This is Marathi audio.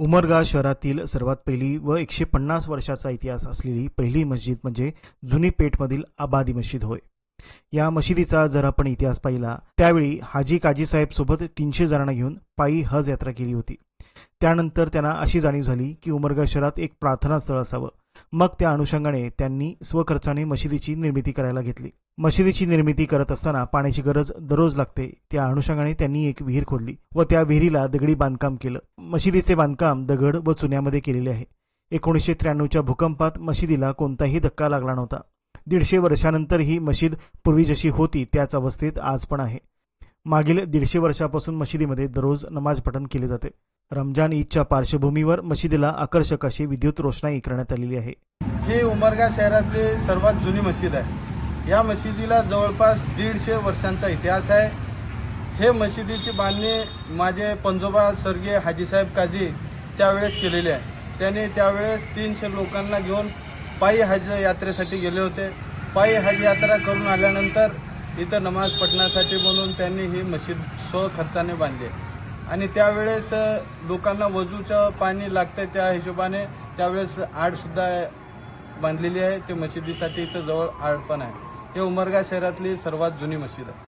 उमरगा शहरातील सर्वात पहिली व 150 वर्षाचा इतिहास असलेली पहिली मस्जिद म्हणजे जुनी पेठमधील आबादी मस्जिद होय. या मशिदीचा जर आपण इतिहास पाहिला त्यावेळी हाजी काजी साहेब सोबत 300 जणांना घेऊन पायी हज यात्रा केली होती. त्यानंतर त्यांना अशी जाणीव झाली की उमरगा शहरात एक प्रार्थना स्थळ असावं. मग त्या अनुषंगाने त्यांनी स्वखर्चाने मशिदीची निर्मिती करायला घेतली. मशिदीची निर्मिती करत असताना पाण्याची गरज दररोज लागते. त्या अनुषंगाने त्यांनी एक विहीर खोदली व त्या विहिरीला दगडी बांधकाम केलं. मशिदीचे बांधकाम दगड व चुन्यामध्ये केलेले आहे. 1993च्या भूकंपात मशिदीला कोणताही धक्का लागला नव्हता. 150 वर्षानंतर ही मशीद पूर्वी जशी होती त्याच अवस्थेत आज पण आहे. मागील 150 वर्षापासून मशिदीमध्ये दररोज नमाज पठण केले जाते. रमजान ईदच्या पार्श्वभूमीवर मशिदीला आकर्षक अशी विद्युत रोषणाई करण्यात आलेली आहे. ही उमरगा शहरातली सर्वात जुनी मशीद आहे. या मशिदीला जवळपास 150 वर्षांचा इतिहास आहे. हे मशिदीची बांधणी माझे पंजोबा स्वर्गीय हाजीसाहेब काजी त्यावेळेस केलेली आहे. त्याने त्यावेळेस 300 लोकांना घेऊन पायी हज यात्रेसाठी गेले होते. पायी हज यात्रा करून आल्यानंतर इथं नमाज पठणासाठी म्हणून त्यांनी ही मशीद स्वखर्चाने बांधली आणि त्यावेळेस लोकांना वजूचं पाणी लागतं त्या हिशोबाने त्यावेळेस आडसुद्धा बांधलेली आहे. ते मशिदीसाठी इथं जवळ आड पण आहे. हे उमरगा शहरातली सर्वात जुनी मशीद आहे.